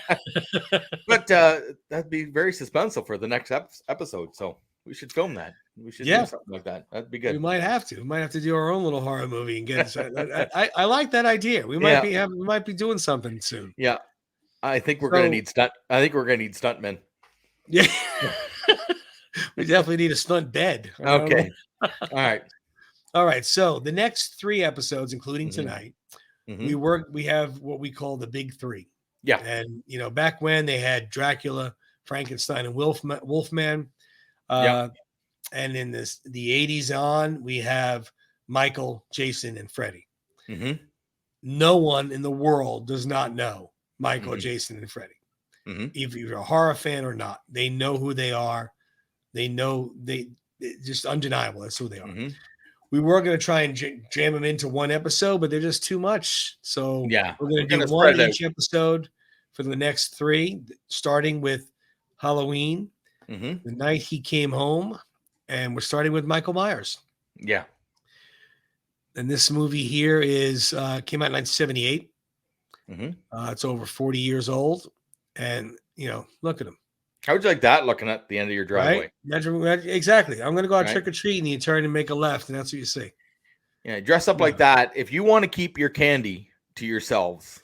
But that'd be very suspenseful for the next episode. So we should film that. We should do something like that. That'd be good. We might have to. We might have to do our own little horror movie and get it. I like that idea. We might be doing something soon. Yeah. I think we're gonna need stuntmen. Yeah. We definitely need a stunt bed. Okay. All right. All right. So the next 3 episodes, including tonight, we have what we call the big 3. Yeah. And back when they had Dracula, Frankenstein, and Wolfman. And in the 80s on, we have Michael, Jason, and Freddy. No one in the world does not know Michael, Jason, and Freddy. If you're a horror fan or not, they know who they are. They know just undeniable. That's who they are. We were going to try and jam them into one episode, but they're just too much. So we're going to do one each episode for the next 3, starting with Halloween, the night he came home, and we're starting with Michael Myers. Yeah. And this movie here came out in 1978. It's over 40 years old, and look at him. How would you like that looking at the end of your driveway? Right? Exactly. I'm going to go out trick or treat, and you turn and make a left, and that's what you see. Yeah, dress up like that. If you want to keep your candy to yourselves,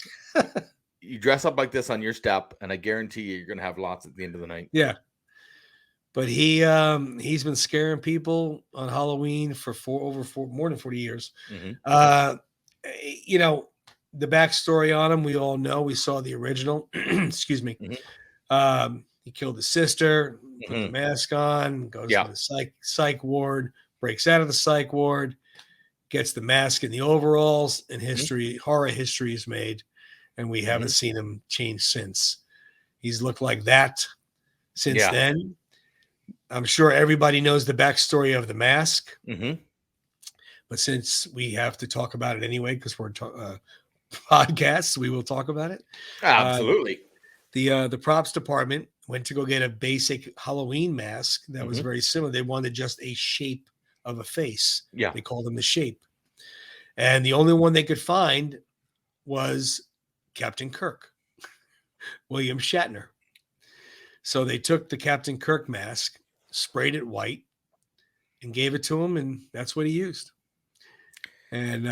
you dress up like this on your step, and I guarantee you're going to have lots at the end of the night. Yeah. But he's been scaring people on Halloween for more than 40 years. The backstory on him, we all know. We saw the original. Excuse me. He killed his sister, put the mask on, goes to the psych ward, breaks out of the psych ward, gets the mask and the overalls, and horror history is made, and we haven't seen him change since. He's looked like that since then. I'm sure everybody knows the backstory of the mask, but since we have to talk about it anyway, because we're podcasts, we will talk about it. Absolutely. The props department went to go get a basic Halloween mask that was very similar. They wanted just a shape of a face. Yeah. They called them the shape. And the only one they could find was Captain Kirk, William Shatner. So they took the Captain Kirk mask, sprayed it white, and gave it to him, and that's what he used. And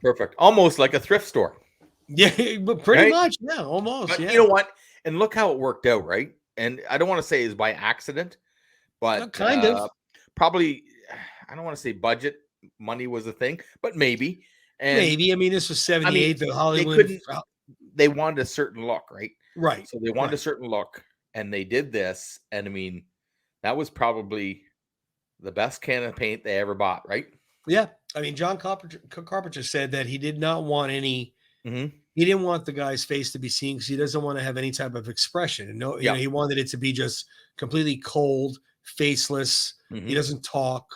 perfect. Almost like a thrift store. Yeah, but pretty much. Yeah, almost. But you know what? And look how it worked out, right? And I don't want to say it's by accident, but kind of. Probably, I don't want to say budget money was a thing, but maybe. And maybe. I mean, this was 78. The Hollywood. They wanted a certain look, right? Right. So they wanted a certain look, and they did this. And I mean, that was probably the best can of paint they ever bought, right? Yeah. I mean, John Carpenter said that he did not want any. He didn't want the guy's face to be seen because he doesn't want to have any type of expression. And he wanted it to be just completely cold, faceless. He doesn't talk.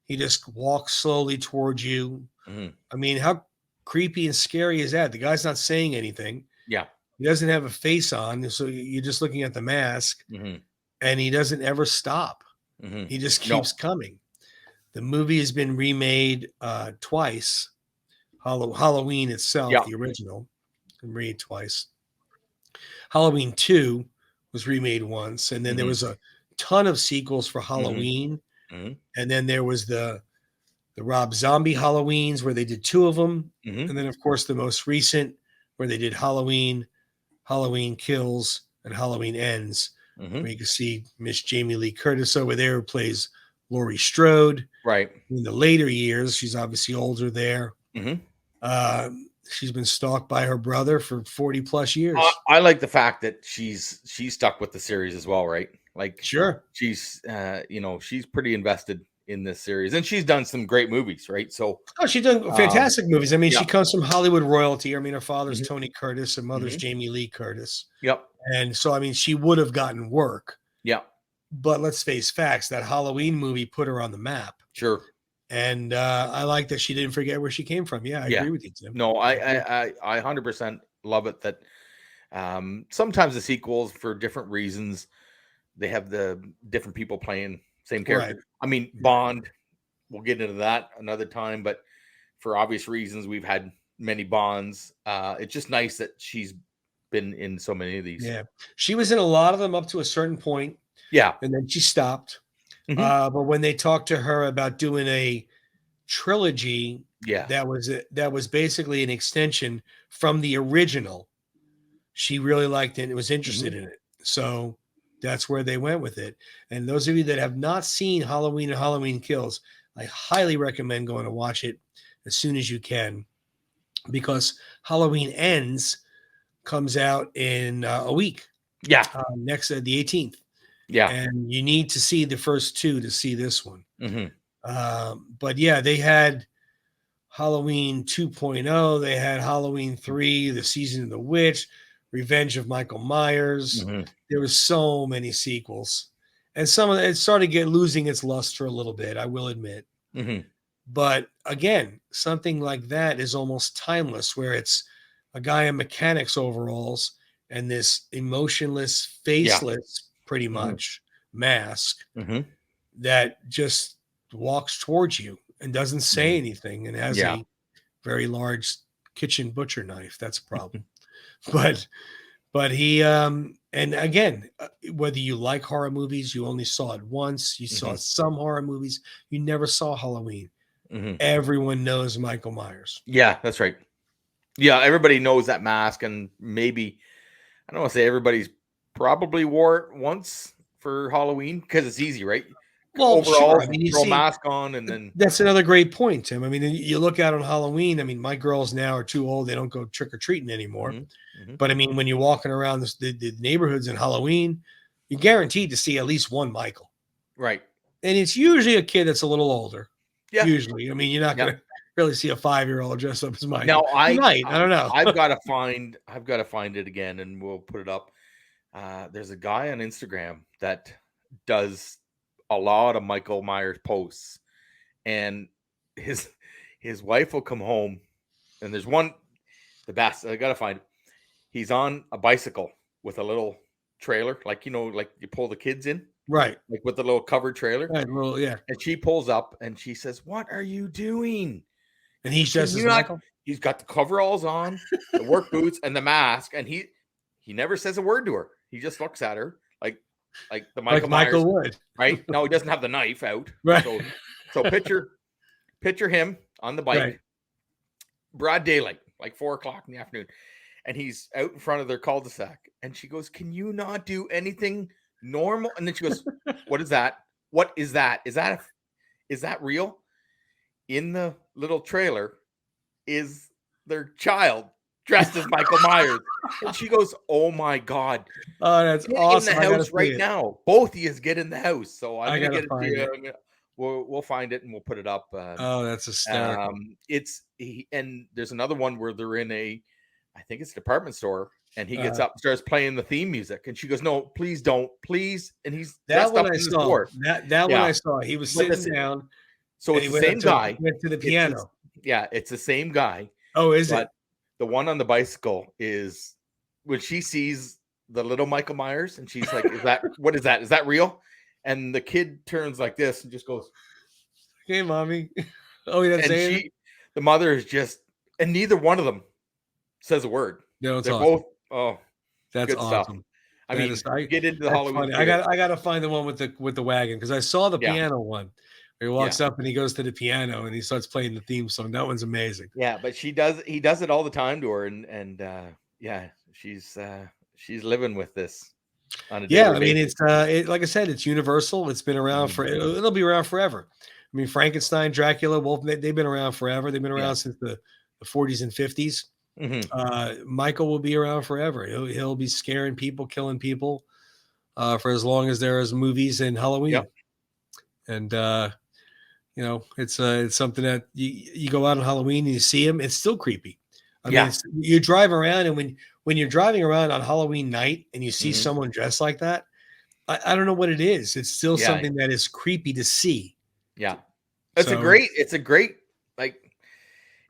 He just walks slowly towards you. I mean, how creepy and scary is that? The guy's not saying anything. Yeah. He doesn't have a face on. So you're just looking at the mask, and he doesn't ever stop. He just keeps coming. The movie has been remade twice. Halloween itself, the original, remade twice. Halloween 2 was remade once, and then there was a ton of sequels for Halloween, and then there was the Rob Zombie Halloweens where they did 2 of them, and then of course the most recent where they did Halloween, Halloween Kills, and Halloween Ends, where you can see Miss Jamie Lee Curtis over there who plays Laurie Strode. Right. In the later years, she's obviously older there. She's been stalked by her brother for 40 plus years. I like the fact that she's stuck with the series as well, right? Like, sure, she's she's pretty invested in this series, and she's done some great movies, right? So, Oh, she's done fantastic movies. I mean, yeah. she comes from Hollywood royalty. I mean, her father's Mhm. Tony Curtis and mother's Mhm. Jamie Lee Curtis. Yep. And so, I mean, she would have gotten work. Yeah. But let's face facts, that Halloween movie put her on the map. Sure. And I like that she didn't forget where she came from. Yeah, I agree with you, Tim. No, I agree. I 100% love it that sometimes the sequels, for different reasons, they have the different people playing same character. Right. I mean, Bond, we'll get into that another time, but for obvious reasons, we've had many Bonds. It's just nice that she's been in so many of these. Yeah. She was in a lot of them up to a certain point, Yeah. and then she stopped. Mhm. But when they talked to her about doing a trilogy, Yeah. that was basically an extension from the original, she really liked it and was interested in it. So that's where they went with it. And those of you that have not seen Halloween and Halloween Kills, I highly recommend going to watch it as soon as you can, because Halloween Ends comes out in a week, Yeah. next the 18th. Yeah. And you need to see the first two to see this one. Mhm. But yeah, they had Halloween 2.0, they had Halloween 3, The Season of the Witch, Revenge of Michael Myers. Mhm. There was so many sequels. And some of it started losing its luster a little bit, I will admit. Mhm. But again, something like that is almost timeless, where it's a guy in mechanics overalls and this emotionless, Yeah. faceless, pretty Mhm. much mask Mhm. that just walks towards you and doesn't say Mhm. anything and has Yeah. a very large kitchen butcher knife. That's a problem. But he and again, whether you like horror movies, you only saw it once, you saw Mhm. some horror movies, you never saw Halloween. Mhm. Everyone knows Michael Myers. Yeah, that's right. Yeah, everybody knows that mask, and maybe I don't want to say everybody's probably wore it once for Halloween because it's easy, right? Well, sure. I Overalls, mean, you throw a see, mask on, and then that's another great point, Tim. I mean, you look out on Halloween. I mean, my girls now are too old; they don't go trick or treating anymore. Mhm. Mhm. But I mean, when you're walking around the neighborhoods in Halloween, you're guaranteed to see at least one Michael. Right. And it's usually a kid that's a little older. Yeah. Usually. I mean, you're not Yeah. going to really see a 5-year-old dressed up as Now Michael. You might. I don't know. I've got to find it again, and we'll put it up. There's a guy on Instagram that does a lot of Michael Myers posts, and his his wife will come home, and there's one, the best. I gotta find it. He's on a bicycle with a little trailer, like like you pull the kids in, Right. like with the little covered trailer. Right. Well, yeah. And she pulls up and she says, "What are you doing? And he's Can dressed as you not?" Michael. He's got the coveralls on, the work boots, and the mask, and he never says a word to her. He just looks at her like the Like Michael Myers, Michael would. right? No, he doesn't have the knife out. Right. So picture him on the bike, Right. broad daylight, like 4 o'clock in the afternoon, and he's out in front of their cul-de-sac. And she goes, "Can you not do anything normal?" And then she goes, "What is that? What is that? Is that real?" In the little trailer is their child dressed as Michael Myers. And she goes, "Oh my God. Oh, that's Get in the awesome. I got to house see right it. now. Both of you get in the house." So I'm I gonna got to get it to find you. it. We'll find it and we'll put it up. Oh, that's hysterical. And there's another one where they're in I think it's a department store, and he gets Uh, up and starts playing the theme music, and she goes, "No, please don't, please." And he's that dressed one up I in the saw. store. That one Yeah, I saw. He was but sitting down so and it's he the same guy. went to the It's this, piano. yeah, it's the same guy. Oh, is But it? the one on the bicycle is when she sees the little Michael Myers, and she's like, "Is that what is that? Is that real?" And the kid turns like this and just goes, Hey, mommy. Oh, he doesn't and say anything? the mother is just, and neither one of them says a word. They don't They're talk. both, oh, That's good stuff. awesome. I mean, get into the That's Halloween funny. spirit. I gotta find the one with the wagon, because I saw the Yeah, piano one. Where he yeah, walks up and he goes to the piano and he starts playing the theme song. That one's amazing. yeah. But he does it all the time to her, and yeah, she's living with this on a Yeah, daily I mean basis. it's like I said, it's universal. It's been around Mhm. for it'll be around forever. I mean, Frankenstein, Dracula, Wolf, they've been around forever. They've been Yeah. around since the 40s and 50s. Mhm. Michael will be around forever. He'll be scaring people, killing people, for as long as there is movies and Yep. Halloween. And it's something that you go out on Halloween and you see them. It's still creepy. I mean, Yeah. you drive around, and when you're driving around on Halloween night and you see Mhm. someone dressed like that, I don't know what it is. It's still Yeah. something that is creepy to see. Yeah. So It's a great, like,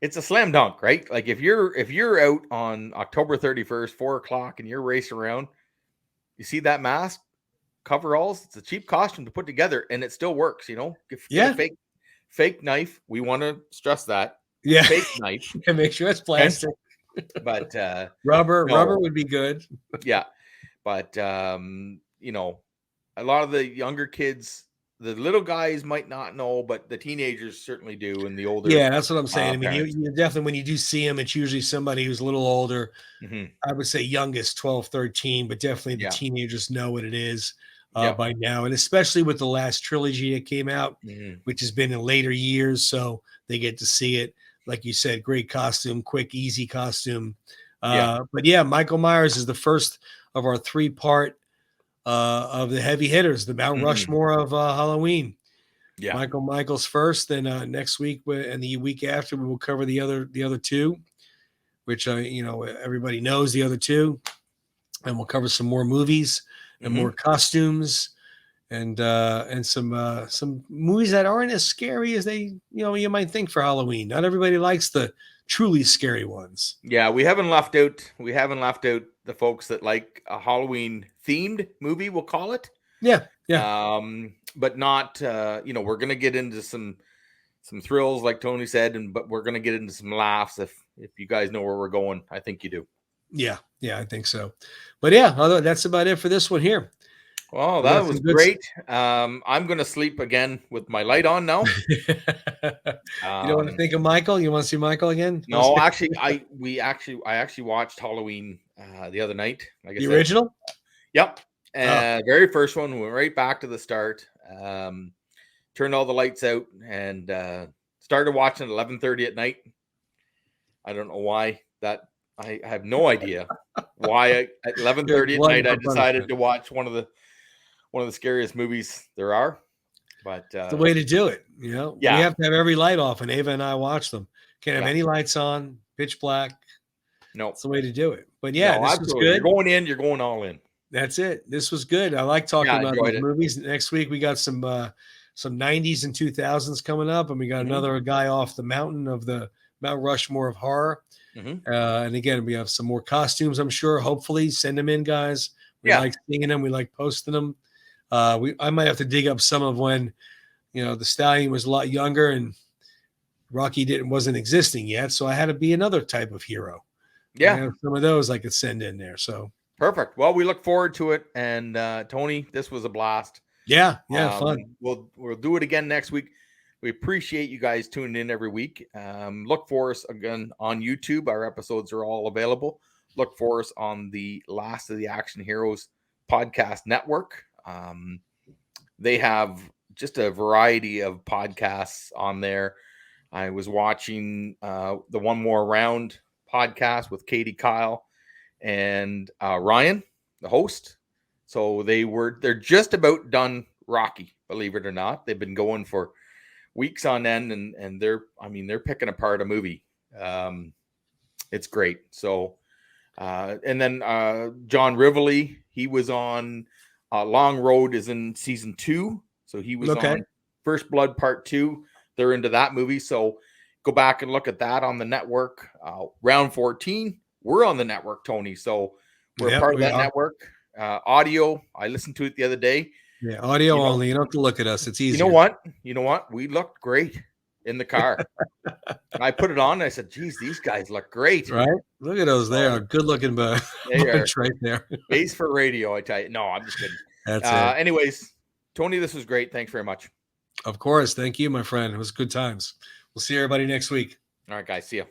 it's a slam dunk, right? Like if you're out on October 31st, 4 o'clock, and you're racing around, you see that mask, coveralls. It's a cheap costume to put together, and it still works. Get a yeah, fake knife. We want to stress that yeah, fake knife. and make sure it's Okay, plastic. but Rubber no, would be good. yeah, but a lot of the younger kids, the little guys might not know, but the teenagers certainly do, and the older Yeah, that's what I'm saying. I mean, parents. you definitely, when you do see them, it's usually somebody who's a little older. Hmm. I would say youngest 12, 13, but definitely the Yeah, teenagers know what it is yeah, by now. And especially with the last trilogy that came out, hmm, which has been in later years. So they get to see it. Like you said, great costume, quick, easy costume. yeah, But yeah, Michael Myers is the first of our 3-part of the heavy hitters, the Mount hmm, Rushmore of Halloween. yeah, Michael's first, then next week and the week after we will cover the other two, which everybody knows the other two, and we'll cover some more movies and more hmm. costumes and some movies that aren't as scary as you might think for Halloween. Not everybody likes the truly scary ones. Yeah. We haven't left out the folks that like a Halloween themed movie. We'll call it. Yeah, yeah, But not. We're gonna get into some thrills, like Tony said, but we're gonna get into some laughs if you guys know where we're going. I think you do. yeah, yeah. I think so. But yeah, that's about it for this one here. Well, We that got was some good. great. I'm gonna sleep again with my light on now. You don't want to Um, think of Michael? You want to see Michael again? no, actually, I actually watched Halloween the other night. Like I The said, original? yep. Oh, Very first one, went right back to the start. Um, Turned all the lights out and started watching at 11:30 at night. I don't know why that. I have no idea why at good 11:30 at glutton night I for decided punishment. to watch one of the scariest movies there are. But It's the way to do it. We yeah, have to have every light off, and Ava and I watch them. Can't have yeah, any lights on, pitch black. no, It's the way to do it. But yeah, no, this was absolutely. You're good. going in, you're going all in. That's it. This was good. I like Yeah, talking I about enjoyed these it. movies. Next week we got some 90s and 2000s coming up, and we got Hmm. another guy off the mountain of the Mount Rushmore of horror. Hmm. And again, we have some more costumes. I'm sure. Hopefully, send them in, guys. We Yeah, like seeing them. We like posting them. I might have to dig up some of when the stallion was a lot younger and Rocky wasn't existing yet, so I had to be another type of hero. I yeah, have some of those I could send in there. So perfect. Well, we look forward to it. And Tony, this was a blast. yeah, yeah, fun. We'll do it again next week. We appreciate you guys tuning in every week. Look for us again on YouTube. Our episodes are all available. Look for us on the Last of the Action Heroes podcast network. They have just a variety of podcasts on there. I was watching the One More Round podcast with Katie Kyle and Ryan, the host. So they're just about done Rocky, believe it or not. They've been going for weeks on end, and they're picking apart a movie. It's great. So and then John Rivoli, he was on Long Road is in season 2. So he was Okay. on First Blood Part 2. They're into that movie. So go back and look at that on the network. Round 14, we're on the network, Tony. So we're a Yeah, part of we that are. network. Audio, I listened to it the other day. Yeah, audio You know, only. You don't have to look at us. It's you know easier. what? You know what? We looked great in the car. I put it on and I said, geez, these guys look great. Right? Look at those there. So Good looking they are bunch right there. base for radio, I tell you. No, I'm just kidding. That's it. Anyways, Tony, this was great. Thanks very much. Of course. Thank you, my friend. It was good times. We'll see everybody next week. All right, guys. See you.